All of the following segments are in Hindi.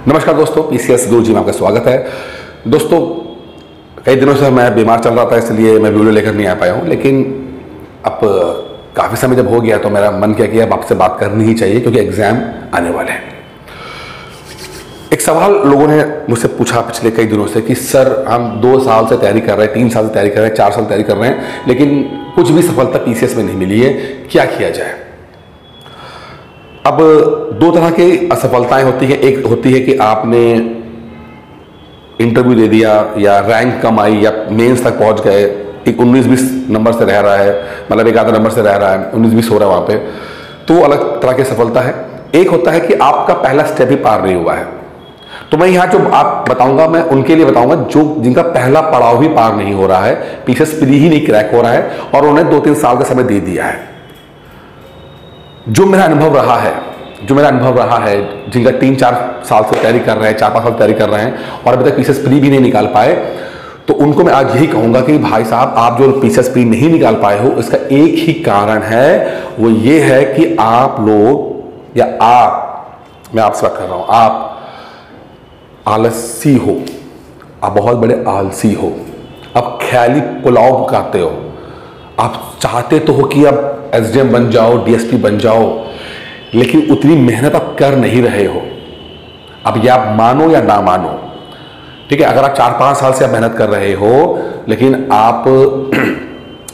नमस्कार दोस्तों, पीसीएस गुरुजी में आपका स्वागत है। दोस्तों, कई दिनों से मैं बीमार चल रहा था, इसलिए मैं वीडियो लेकर नहीं आ पाया हूँ। लेकिन अब काफ़ी समय जब हो गया तो मेरा मन किया कि अब आपसे बात करनी ही चाहिए, क्योंकि एग्ज़ाम आने वाले हैं। एक सवाल लोगों ने मुझसे पूछा पिछले कई दिनों से कि सर, हम 2 साल से तैयारी कर रहे हैं, 3 साल से तैयारी कर रहे हैं, 4 साल तैयारी कर रहे हैं, लेकिन कुछ भी सफलता पीसीएस में नहीं मिली है, क्या किया जाए। अब 2 तरह की असफलताएं होती है। एक होती है कि आपने इंटरव्यू दे दिया या रैंक कम आई या मेंस तक पहुंच गए, एक 19-20 नंबर से रह रहा है, मतलब एक आधा नंबर से रह रहा है, 19-20 हो रहा है वहाँ पे, तो अलग तरह की सफलता है। एक होता है कि आपका पहला स्टेप ही पार नहीं हुआ है। तो मैं यहाँ जो आप बताऊंगा, मैं उनके लिए बताऊंगा जो जिनका पहला पड़ाव भी पार नहीं हो रहा है, पीछे प्री ही नहीं क्रैक हो रहा है और उन्हें 2-3 साल का समय दे दिया है। जो मेरा अनुभव रहा है, जिनका 3-4 साल से तैयारी कर रहे हैं, 4-5 साल तैयारी कर रहे हैं और अभी तक पीसीएस प्री भी नहीं निकाल पाए, तो उनको मैं आज यही कहूंगा कि भाई साहब, आप जो पीसीएस प्री नहीं निकाल पाए हो, इसका एक ही कारण है, वो ये है कि आप लोग या मैं आपसे बात कर रहा हूं, आप आलसी हो, आप बहुत बड़े आलसी हो। आप ख्याली पुलाव पकाते हो। आप चाहते तो हो कि आप एसडीएम बन जाओ, डीएसपी बन जाओ, लेकिन उतनी मेहनत आप कर नहीं रहे हो। अब ये आप मानो या ना मानो, ठीक है। अगर आप 4-5 साल से आप मेहनत कर रहे हो लेकिन आप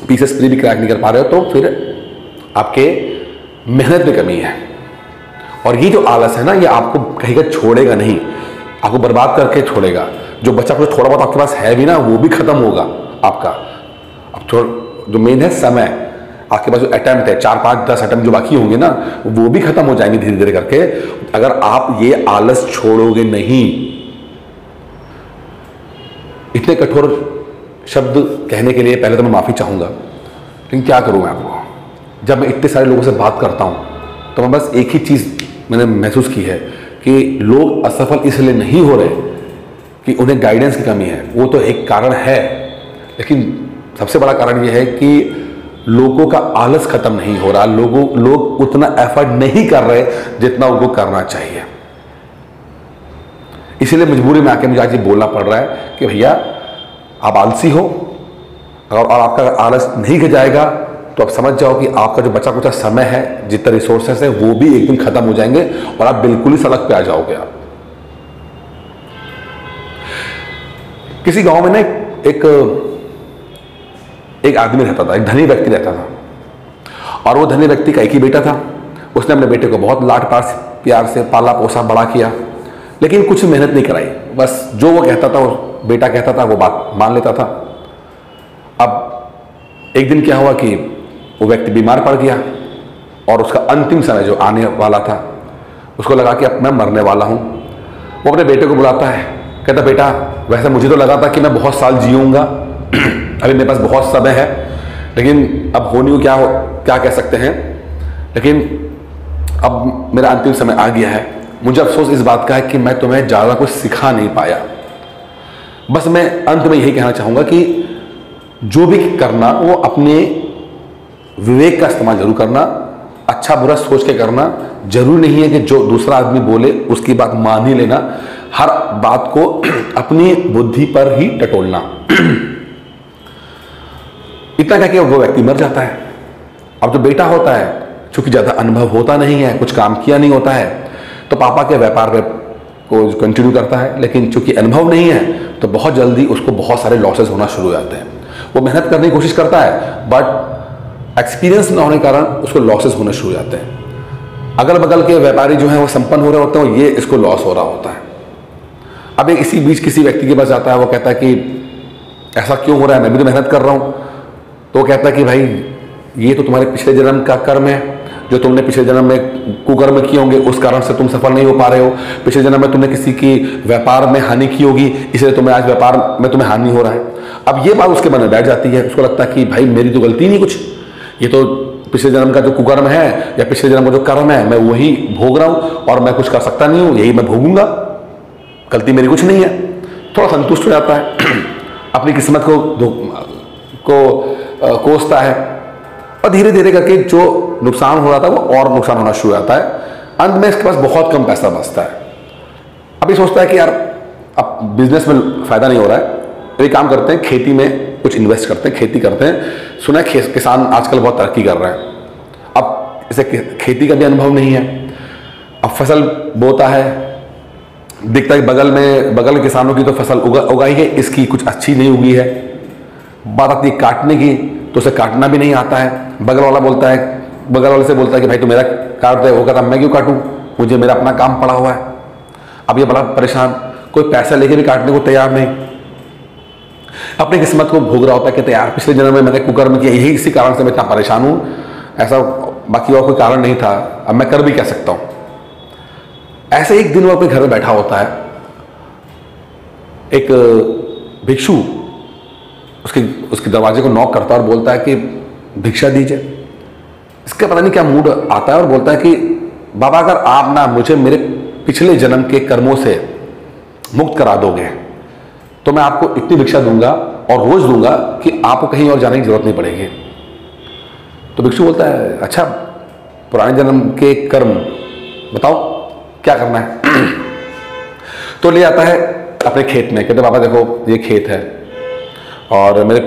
पीसीएस प्री भी क्रैक नहीं कर पा रहे हो, तो फिर आपके मेहनत में कमी है। और ये जो आलस है ना, ये आपको कहीं का छोड़ेगा नहीं, आपको बर्बाद करके छोड़ेगा। जो बच्चा कुछ थोड़ा बहुत आपके पास है भी ना, वो भी खत्म होगा आपका। अब जो मेन है समय, आपके पास जो अटेम्प्ट है, 4-5-10 अटेम्प्ट जो बाकी होंगे ना, वो भी खत्म हो जाएंगे धीरे धीरे करके, अगर आप ये आलस छोड़ोगे नहीं। इतने कठोर शब्द कहने के लिए पहले तो मैं माफी चाहूंगा, लेकिन क्या करूं मैं आपको। जब मैं इतने सारे लोगों से बात करता हूं तो मैं बस एक ही चीज मैंने महसूस की है कि लोग असफल इसलिए नहीं हो रहे कि उन्हें गाइडेंस की कमी है। वो तो एक कारण है, लेकिन सबसे बड़ा कारण यह है कि लोगों का आलस खत्म नहीं हो रहा। लोग उतना एफर्ट नहीं कर रहे जितना उनको करना चाहिए। इसीलिए मजबूरी में आके मुझे आज ये बोलना पड़ रहा है कि भैया, आप आलसी हो और आपका आलस नहीं जाएगा तो आप समझ जाओ कि आपका जो बचा कुचा समय है, जितना रिसोर्सेस है, वो भी एक दिन खत्म हो जाएंगे और आप बिल्कुल ही सड़क पे आ जाओगे। आप किसी गांव में ना एक आदमी रहता था, एक धनी व्यक्ति रहता था, और वो धनी व्यक्ति का एक ही बेटा था। उसने अपने बेटे को बहुत लाड प्यार से पाला पोसा बड़ा किया, लेकिन कुछ मेहनत नहीं कराई। बस जो वो कहता था, वो बेटा कहता था, वो बात मान लेता था। अब एक दिन क्या हुआ कि वो व्यक्ति बीमार पड़ गया और उसका अंतिम समय जो आने वाला था, उसको लगा कि अब मैं मरने वाला हूं। वो अपने बेटे को बुलाता है, कहता, बेटा, वैसे मुझे तो लगा था कि मैं बहुत साल जीऊंगा, अभी मेरे पास बहुत समय है, लेकिन अब होने को क्या कह सकते हैं, लेकिन अब मेरा अंतिम समय आ गया है। मुझे अफसोस इस बात का है कि मैं तुम्हें ज़्यादा कुछ सिखा नहीं पाया। बस मैं अंत में यही कहना चाहूँगा कि जो भी करना, वो अपने विवेक का इस्तेमाल जरूर करना, अच्छा बुरा सोच के करना। जरूरी नहीं है कि जो दूसरा आदमी बोले उसकी बात मान ही लेना। हर बात को अपनी बुद्धि पर ही टटोलना। इतना कह के वो व्यक्ति मर जाता है। अब जो बेटा होता है, चूंकि ज्यादा अनुभव होता नहीं है, कुछ काम किया नहीं होता है, तो पापा के व्यापार को कंटिन्यू करता है, लेकिन चूंकि अनुभव नहीं है तो बहुत जल्दी उसको बहुत सारे लॉसेस होना शुरू हो जाते हैं। वो मेहनत करने की कोशिश करता है, बट एक्सपीरियंस ना होने के कारण उसको लॉसेस होने शुरू हो जाते हैं। अगल बगल के व्यापारी जो हैं वो संपन्न हो रहे होते हैं, ये इसको लॉस हो रहा होता है। अब एक इसी बीच किसी व्यक्ति के पास जाता है, वो कहता है कि ऐसा क्यों हो रहा है, मैं भी तो मेहनत कर रहा हूँ। तो वो कहता है कि भाई, ये तो तुम्हारे पिछले जन्म का कर्म है, जो तुमने पिछले जन्म में कुकर्म किए होंगे, उस कारण से तुम सफल नहीं हो पा रहे हो। पिछले जन्म में तुमने किसी की व्यापार में हानि की होगी, इसलिए तुम्हें आज व्यापार में तुम्हें हानि हो रहा है। अब ये बात उसके मन में बैठ जाती है। उसको लगता है कि भाई, मेरी तो गलती नहीं कुछ, ये तो पिछले जन्म का जो कुकर्म है या पिछले जन्म का जो कर्म है, मैं वही भोग रहा हूं और मैं कुछ कर सकता नहीं हूं, यही मैं भोगूंगा, गलती मेरी कुछ नहीं है। थोड़ा संतुष्ट हो जाता है, अपनी किस्मत को कोसता है, और धीरे धीरे करके जो नुकसान हो रहा था वो और नुकसान होना शुरू हो जाता है। अंत में इसके पास बहुत कम पैसा बचता है। अब ये सोचता है कि यार अब बिजनेस में फ़ायदा नहीं हो रहा है, तो एक काम करते हैं, खेती में कुछ इन्वेस्ट करते हैं, खेती करते हैं। सुना है किसान आजकल बहुत तरक्की कर रहे हैं। अब इसे खेती का भी अनुभव नहीं है, अब फसल बोता है, दिखता है बगल के किसानों की तो फसल उगाई है, इसकी कुछ अच्छी नहीं उगी है। बात आती है काटने की, तो उसे काटना भी नहीं आता है। बगल वाले से बोलता है कि भाई तू मेरा काट दे, वो कहता मैं क्यों काटूं, मुझे मेरा अपना काम पड़ा हुआ है। अब ये बड़ा परेशान, कोई पैसा लेके भी काटने को तैयार नहीं, अपनी किस्मत को भोग रहा होता है कि यार पिछले जन्म में मैंने कुकर्म किया, यही इसी कारण से मैं इतना परेशान हूं, ऐसा बाकी और कोई कारण नहीं था, अब मैं कर भी क्या सकता हूं। ऐसे एक दिन वो अपने घर में बैठा होता है, एक भिक्षु उसके दरवाजे को नॉक करता है और बोलता है कि भिक्षा दीजिए। इसका पता नहीं क्या मूड आता है और बोलता है कि बाबा अगर आप ना मुझे मेरे पिछले जन्म के कर्मों से मुक्त करा दोगे तो मैं आपको इतनी भिक्षा दूंगा और रोज दूंगा कि आपको कहीं और जाने की जरूरत नहीं पड़ेगी। तो भिक्षु बोलता है अच्छा पुराने जन्म के कर्म बताओ क्या करना है। तो ले आता है अपने खेत में, कहते बाबा देखो ये खेत है और मेरे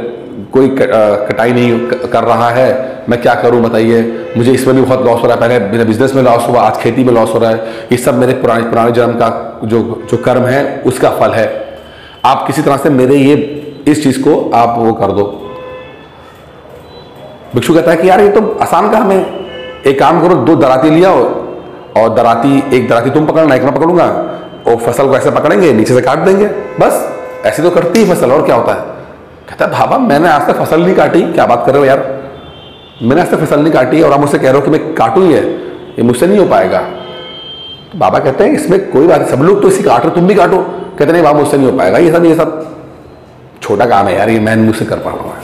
कोई कटाई नहीं कर रहा है, मैं क्या करूं बताइए, मुझे इसमें भी बहुत लॉस हो रहा है, पहले मेरे बिजनेस में लॉस हुआ, आज खेती में लॉस हो रहा है, ये सब मेरे पुराने जन्म का जो कर्म है उसका फल है, आप किसी तरह से मेरे ये इस चीज को आप वो कर दो। भिक्षु कहता है कि यार ये तो आसान काम है, एक काम करो, 2 दराती लिया और एक दराती तुम पकड़ना, एक मैं पकड़ूंगा, और फसल को ऐसे पकड़ेंगे नीचे से काट देंगे, बस ऐसे तो करती है फसल, और क्या होता है। कहता है बाबा मैंने आज तक फसल नहीं काटी, क्या बात कर रहे हो यार, मैंने आज तक फसल नहीं काटी और आप मुझसे कह रहे हो कि मैं काटूं, ये मुझसे नहीं हो पाएगा। तो बाबा कहते हैं इसमें कोई बात नहीं, सब लोग तो इसी काट रहे, तुम भी काटो। कहते नहीं बाबा मुझसे नहीं हो पाएगा, ये सब छोटा काम है यार, ये मैं मुझसे कर पा रहा हूँ।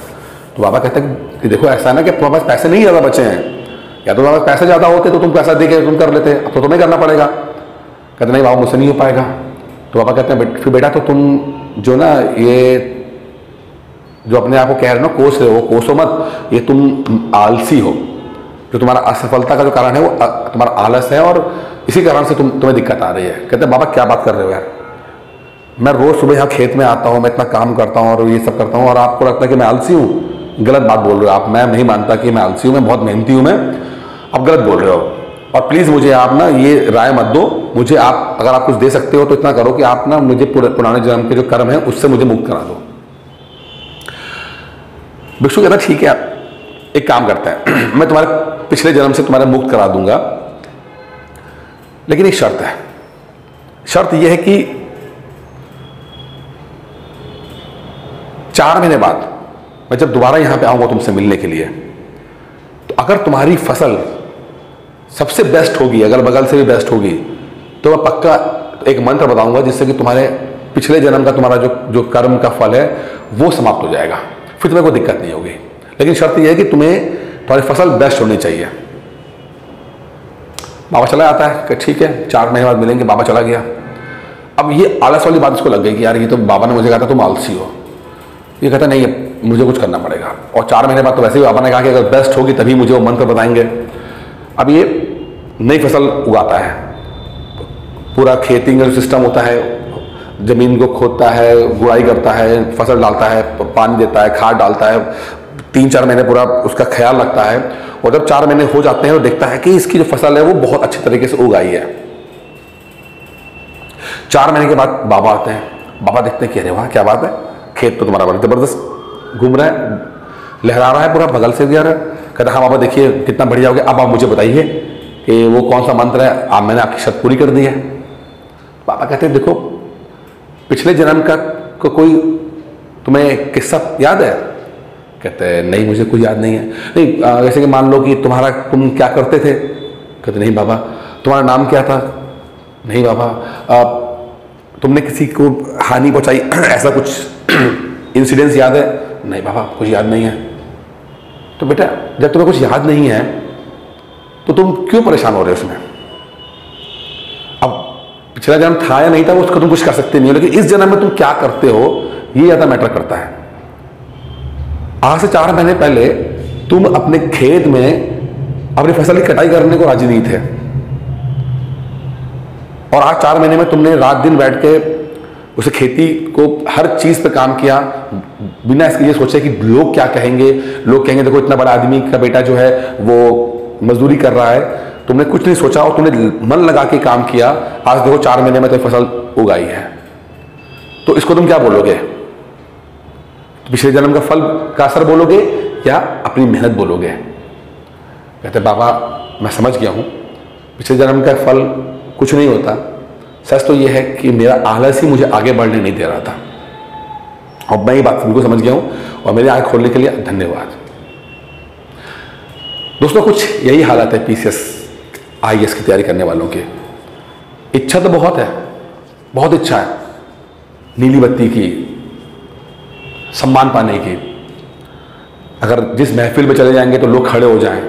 तो बाबा कहते हैं कि देखो ऐसा ना कि तुम्हारे पास पैसे नहीं ज़्यादा बचे हैं, या तो तुम्हारे पास पैसे ज़्यादा होते तो तुम पैसा दे के तुम कर लेते, अब तो तुम्हें करना पड़ेगा। कहते नहीं बाबा मुझसे नहीं हो पाएगा। तो बाबा कहते हैं फिर बेटा तो तुम जो ना ये जो अपने आप को कह रहे हो ना कोस रहे हो, कोसो मत, ये तुम आलसी हो, जो तुम्हारा असफलता का जो कारण है वो तुम्हारा आलस है और इसी कारण से तुम्हें दिक्कत आ रही है। कहते हैं बाबा क्या बात कर रहे हो यार, मैं रोज सुबह यहाँ खेत में आता हूँ, मैं इतना काम करता हूँ और ये सब करता हूँ और आपको लगता है कि मैं आलसी हूँ, गलत बात बोल रहे हो आप, मैं नहीं मानता कि मैं आलसी हूँ, मैं बहुत मेहनती हूँ, मैं आप गलत बोल रहे हो। और प्लीज़ मुझे आप ना ये राय मत दो, मुझे आप अगर आप कुछ दे सकते हो तो इतना करो कि आप ना मुझे पुराने जन्म के जो कर्म है उससे मुझे मुक्त करा दो। भिक्षु कहता ठीक है एक काम करते हैं, मैं तुम्हारे पिछले जन्म से तुम्हारे मुक्त करा दूंगा, लेकिन एक शर्त है। शर्त यह है कि 4 महीने बाद मैं जब दोबारा यहां पे आऊंगा तुमसे मिलने के लिए, तो अगर तुम्हारी फसल सबसे बेस्ट होगी, अगल बगल से भी बेस्ट होगी, तो मैं पक्का एक मंत्र बताऊंगा जिससे कि तुम्हारे पिछले जन्म का तुम्हारा जो कर्म का फल है वो समाप्त हो जाएगा, फिर तुम्हें कोई दिक्कत नहीं होगी। लेकिन शर्त यह है कि तुम्हारी फसल बेस्ट होनी चाहिए। बाबा चला जाता है कि ठीक है 4 महीने बाद मिलेंगे। बाबा चला गया। अब ये आलस वाली बात इसको लग गई कि यार ये तो बाबा ने मुझे कहा था तुम आलसी हो, ये कहता नहीं मुझे कुछ करना पड़ेगा। और 4 महीने बाद तो वैसे ही बाबा ने कहा कि अगर बेस्ट होगी तभी मुझे वो मंत्र बताएंगे। अब ये नई फसल उगाता है, पूरा खेती का जो सिस्टम होता है, जमीन को खोदता है, गुड़ाई करता है, फसल डालता है, पानी देता है, खाद डालता है, 3-4 महीने पूरा उसका ख्याल रखता है। और जब 4 महीने हो जाते हैं तो देखता है कि इसकी जो फसल है वो बहुत अच्छी तरीके से उगाई है। 4 महीने के बाद बाबा आते हैं। बाबा देखते हैं कि अरे वाह क्या बात है, खेत तो तुम्हारा बड़ा जबरदस्त घूम रहा है, लहरा रहा है पूरा, बगल से भी आ रहा है। कहता हाँ बाबा देखिए कितना बढ़िया हो गया, अब आप मुझे बताइए कि वो कौन सा मंत्र है, आप मैंने आपकी शर्त पूरी कर दी है। बाबा कहते हैं देखो पिछले जन्म का कोई तुम्हें किस्सा याद है? कहते हैं नहीं मुझे कुछ याद नहीं है। नहीं जैसे कि मान लो कि तुम क्या करते थे? कहते नहीं बाबा। तुम्हारा नाम क्या था? नहीं बाबा। तुमने किसी को हानि पहुंचाई ऐसा कुछ इंसिडेंस याद है? नहीं बाबा कुछ याद नहीं है। तो बेटा जब तुम्हें कुछ याद नहीं है तो तुम क्यों परेशान हो रहे हो उसमें? अब पिछला जन्म था या नहीं था उसका तुम कुछ कर सकते नहीं हो, लेकिन इस जन्म में तुम क्या करते हो ये ज्यादा मैटर करता है। आज से 4 महीने पहले तुम अपने खेत में अपनी फसल की कटाई करने को राजी नहीं थे, और आज 4 महीने में तुमने रात दिन बैठ के उसे खेती को हर चीज़ पे काम किया, बिना इसके ये सोचे कि लोग क्या कहेंगे। लोग कहेंगे देखो इतना बड़ा आदमी का बेटा जो है वो मजदूरी कर रहा है। तुमने कुछ नहीं सोचा और तुमने मन लगा के काम किया। आज देखो 4 महीने में तो फसल उगाई है। तो इसको तुम क्या बोलोगे? पिछले जन्म का फल का असर बोलोगे या अपनी मेहनत बोलोगे? कहते बाबा मैं समझ गया हूँ, पिछले जन्म का फल कुछ नहीं होता। सच तो यह है कि मेरा आलस ही मुझे आगे बढ़ने नहीं दे रहा था, और मैं ये बात बिल्कुल समझ गया हूँ और मेरी आंख खोलने के लिए धन्यवाद। दोस्तों कुछ यही हालत है PCS IAS की तैयारी करने वालों की। इच्छा तो बहुत है, बहुत इच्छा है नीली बत्ती की, सम्मान पाने की। अगर जिस महफिल में चले जाएंगे तो लोग खड़े हो जाएं,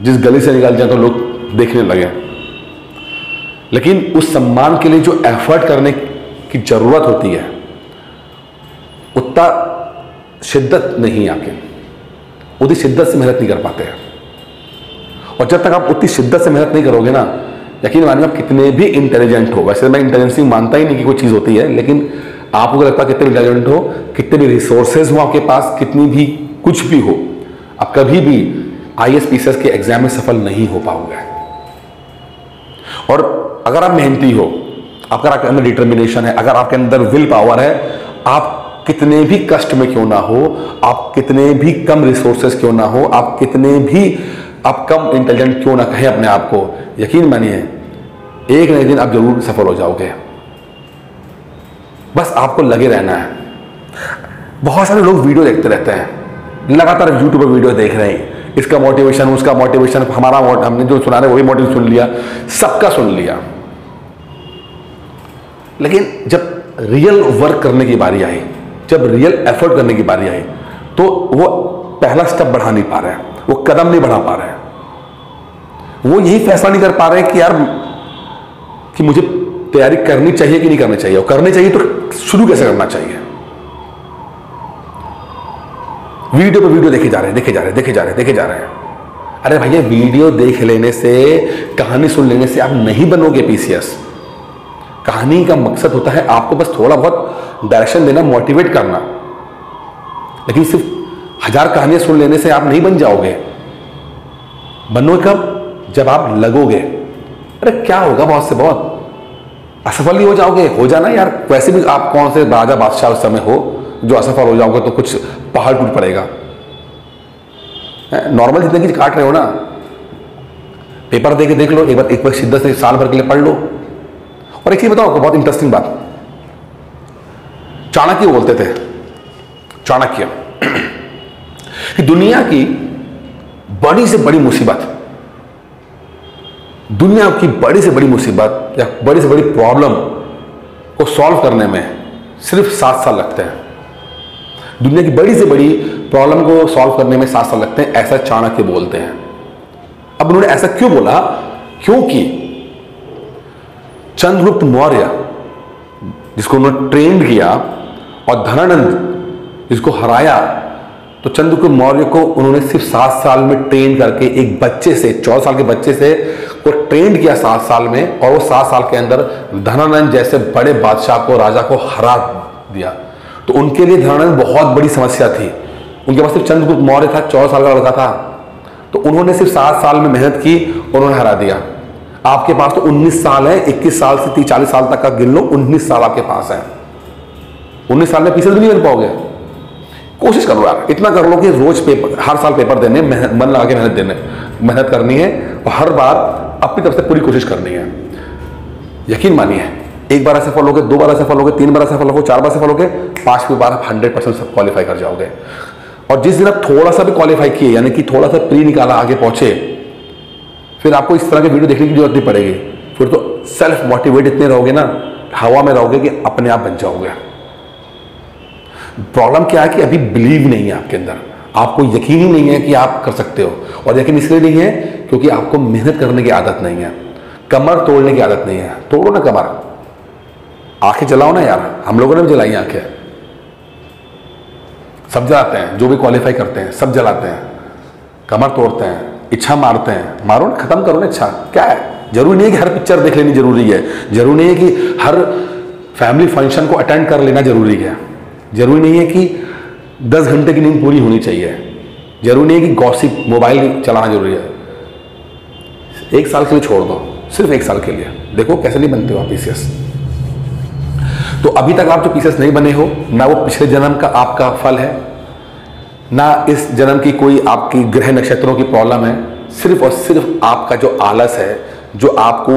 जिस गली से निकल जाए तो लोग देखने लगे। लेकिन उस सम्मान के लिए जो एफर्ट करने की जरूरत होती है उतना शिद्दत नहीं, आपके उतनी शिद्दत से मेहनत नहीं कर पाते हैं। और जब तक आप उतनी शिद्दत से मेहनत नहीं करोगे ना, यकीन मानिए आप कितने भी इंटेलिजेंट हो, वैसे मैं इंटेलिजेंसी मानता ही नहीं कि कोई चीज़ होती है, लेकिन आपको लगता है कितने भी इंटेलिजेंट हो, कितने भी रिसोर्सेज हो आपके पास, कितनी भी कुछ भी हो, आप कभी भी IAS PCS के एग्जाम में सफल नहीं हो पाओगे। और अगर आप मेहनती हो, अगर आपके अंदर डिटर्मिनेशन है, अगर आपके अंदर विल पावर है, आप कितने भी कष्ट में क्यों ना हो, आप कितने भी कम रिसोर्सेज क्यों ना हो, आप कितने भी आप कम इंटेलिजेंट क्यों ना कहें अपने आप को, यकीन मानिए एक न एक दिन आप जरूर सफल हो जाओगे। बस आपको लगे रहना है। बहुत सारे लोग वीडियो देखते रहते हैं, लगातार यूट्यूब पर वीडियो देख रहे हैं, इसका मोटिवेशन, उसका मोटिवेशन, हमारा हमने जो सुना रहे वही मोटिवेशन सुन लिया, सबका सुन लिया। लेकिन जब रियल वर्क करने की बारी आई, जब रियल एफर्ट करने की बारी आई, तो वो पहला स्टेप बढ़ा नहीं पा रहे हैं, वो कदम नहीं बढ़ा पा रहे हैं, वो यही फैसला नहीं कर पा रहे कि यार कि मुझे तैयारी करनी चाहिए कि नहीं करनी चाहिए, और करनी चाहिए तो शुरू कैसे करना चाहिए। वीडियो पे वीडियो देखे जा रहे हैं। अरे भैया वीडियो देख लेने से, कहानी सुन लेने से आप नहीं बनोगे PCS। कहानी का मकसद होता है आपको बस थोड़ा बहुत डायरेक्शन देना, मोटिवेट करना, लेकिन सिर्फ 1000 कहानियां सुन लेने से आप नहीं बन जाओगे। बनोगे कब? जब आप लगोगे। अरे क्या होगा, बहुत से बहुत असफल ही हो जाओगे। हो जाना यार, वैसे भी आप कौन से राजा बादशाह उस समय हो जो असफल हो जाओगे तो कुछ पहाड़ टूट पड़ेगा। नॉर्मल जिंदगी काट रहे हो ना, पेपर दे के देख लो एक बार शिद्दत से, साल भर के लिए पढ़ लो। और एक चीज बताओ आपको, बहुत इंटरेस्टिंग बात, चाणक्य बोलते थे, चाणक्य कि दुनिया की बड़ी से बड़ी मुसीबत, दुनिया की बड़ी से बड़ी मुसीबत या बड़ी से बड़ी प्रॉब्लम को सॉल्व करने में सिर्फ 7 साल लगते हैं। दुनिया की बड़ी से बड़ी प्रॉब्लम को सॉल्व करने में 7 साल लगते हैं, ऐसा चाणक्य बोलते हैं। अब उन्होंने ऐसा क्यों बोला? क्योंकि चंद्रगुप्त मौर्य जिसको उन्होंने ट्रेंड किया और धनानंद जिसको हराया, तो चंद्रगुप्त मौर्य को उन्होंने सिर्फ 7 साल में ट्रेन करके एक बच्चे से, 14 साल के बच्चे से को ट्रेंड किया 7 साल में, और वो 7 साल के अंदर धनानंद जैसे बड़े बादशाह को, राजा को हरा दिया। तो उनके लिए धनानंद बहुत बड़ी समस्या थी। उनके पास सिर्फ चंद्रगुप्त मौर्य था, 14 साल का लड़का था, तो उन्होंने सिर्फ 7 साल में मेहनत की, उन्होंने हरा दिया। आपके पास तो 19 साल है, 21 साल से 40 साल तक का गिन लो, 19 साल आपके पास है। 19 साल में PCS भी नहीं बन पाओगे। कोशिश करो यार, इतना कर लो कि रोज पेपर, हर साल पेपर देने, मन लगा के मेहनत करनी है, और हर बार अपनी तरफ से पूरी कोशिश करनी है। यकीन मानिए, एक बार असफल होगे, 2 बार असफल होगे, 3 बार असफल होगे, 4 बार असफल होगे, 5वीं बार आप 100% क्वालिफाई कर जाओगे। और जिस दिन आप थोड़ा सा भी क्वालिफाई किए, यानी कि थोड़ा सा प्री निकाला, आगे पहुंचे, फिर आपको इस तरह के वीडियो देखने की जरूरत नहीं पड़ेगी। फिर तो सेल्फ मोटिवेट इतने रहोगे ना, हवा में रहोगे कि अपने आप बन जाओगे। प्रॉब्लम क्या है कि अभी बिलीव नहीं है आपके अंदर, आपको यकीन ही नहीं है कि आप कर सकते हो। और यकीन इसलिए नहीं है क्योंकि आपको मेहनत करने की आदत नहीं है, कमर तोड़ने की आदत नहीं है। तोड़ो ना कमर, आंखें जलाओ ना यार, हम लोगों ने भी जलाई आंखें, सब जलाते हैं, जो भी क्वालिफाई करते हैं सब जलाते हैं, कमर तोड़ते हैं, इच्छा मारते हैं। मारो ना, खत्म करो ना इच्छा, क्या है, जरूरी नहीं है कि हर पिक्चर देख लेनी जरूरी है, जरूरी नहीं है कि हर फैमिली फंक्शन को अटेंड कर लेना जरूरी है, जरूरी नहीं है कि 10 घंटे की नींद पूरी होनी चाहिए, जरूरी नहीं है कि गॉसिप मोबाइल चलाना जरूरी है। 1 साल के लिए छोड़ दो, सिर्फ 1 साल के लिए, देखो कैसे नहीं बनते हो आप पीसीएस। तो अभी तक आप जो पीसीएस नहीं बने हो, ना वो पिछले जन्म का आपका फल है, ना इस जन्म की कोई आपकी ग्रह नक्षत्रों की प्रॉब्लम है, सिर्फ और सिर्फ आपका जो आलस है, जो आपको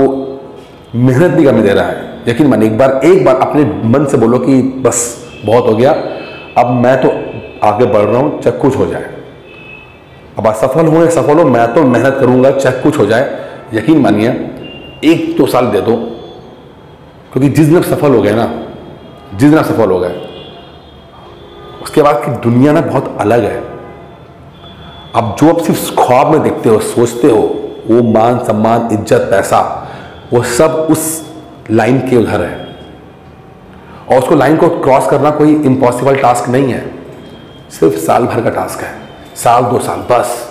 मेहनत नहीं करने दे रहा है। यकीन मानिए, एक बार अपने मन से बोलो कि बस बहुत हो गया, अब मैं तो आगे बढ़ रहा हूं, चाहे कुछ हो जाए। अब असफल हो या सफल हो, मैं तो मेहनत करूंगा, चाहे कुछ हो जाए। यकीन मानिए 1-2 साल दे दो, क्योंकि जिस दिन आप सफल हो गए ना, जिस दिन आप सफल हो गए, उसके बाद की दुनिया ना बहुत अलग है। अब जो आप सिर्फ ख्वाब में देखते हो, सोचते हो, वो मान सम्मान इज्जत पैसा, वो सब उस लाइन के उधर है, और उसको लाइन को क्रॉस करना कोई इम्पॉसिबल टास्क नहीं है, सिर्फ साल भर का टास्क है, 1-2 साल बस।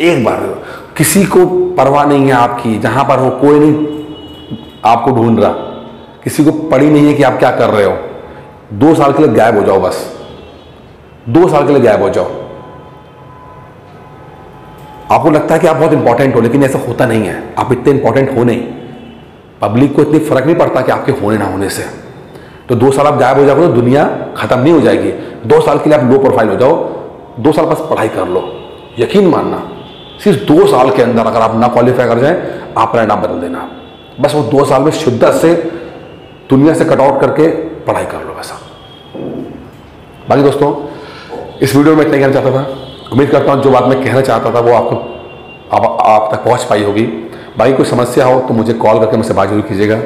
एक बार किसी को परवाह नहीं है आपकी, जहां पर हो कोई नहीं आपको ढूंढ रहा, किसी को पड़ी नहीं है कि आप क्या कर रहे हो। 2 साल के लिए गायब हो जाओ, बस 2 साल के लिए गायब हो जाओ। आपको लगता है कि आप बहुत इंपॉर्टेंट हो, लेकिन ऐसा होता नहीं है, आप इतने इंपॉर्टेंट हो नहीं। पब्लिक को इतनी फर्क नहीं पड़ता कि आपके होने ना होने से। तो 2 साल आप गायब हो जाओगे तो दुनिया खत्म नहीं हो जाएगी। 2 साल के लिए आप लो प्रोफाइल हो जाओ, 2 साल बस पढ़ाई कर लो। यकीन मानना, सिर्फ 2 साल के अंदर अगर आप ना क्वालिफाई कर जाए, आप अपना नाम बदल देना। बस वो 2 साल में शिद्दत से दुनिया से कट आउट करके पढ़ाई कर लो वैसा। बाकी दोस्तों, इस वीडियो में इतना कहना चाहता था। उम्मीद करता हूँ जो बात मैं कहना चाहता था वो आप तक पहुँच पाई होगी। बाकी कोई समस्या हो तो मुझे कॉल करके मुझसे बात जरूर कीजिएगा।